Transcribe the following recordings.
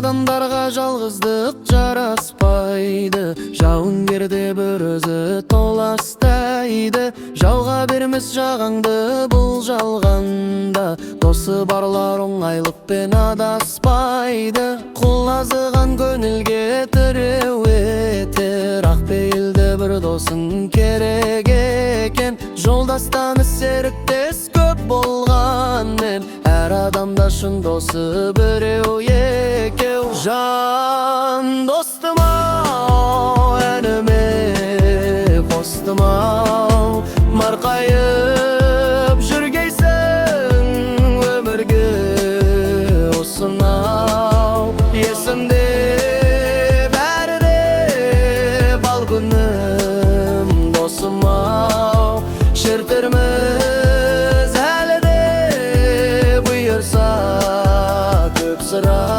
Адамдарга жалгыздык жараспайды, жауынгерде бір өзі толастайды. Жауға бермес жағаңды бұл жалғанда, досы барлар оңайлықпен адаспайды. Құлазыған көңілге тіреу етер, ақпейілді бір досың керек екен. Жолдастаны серіктес көп болғанмен, әр адамда шын досы біреу екеу. Жан достым-ау, әніме қостым-ау, марқайып жүргейсің өмірге осынау. Есімде бәрі де бал күнім досым-ау, шертерміз әлі де бұйырса көп сұрау.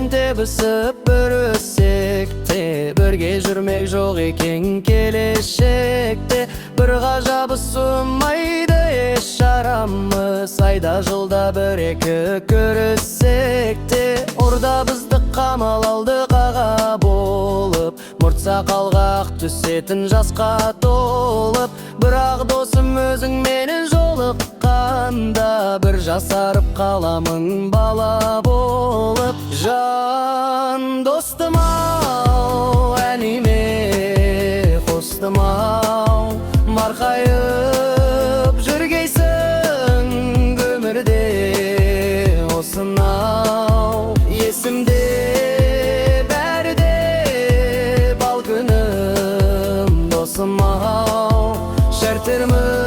Тебісіп бір өссек те, бірге жүрмек жоқ екен келешекте. Бір ғажабы сұмайды еш шарамыз, айда жылда бір-екі көріссек те. Орда бізді қамал алды қаға болып, мұрт сақалға ақ түсетін жасқа толып. Бірақ досым өзің менен жолыққанда, бір жасарып қаламын бала болып. Жан достым-ау, әніме қостым-ау, марқайып жүргейсің өмірде осынау. Есімде бәрі де бал күнім досым-ау, шертерміз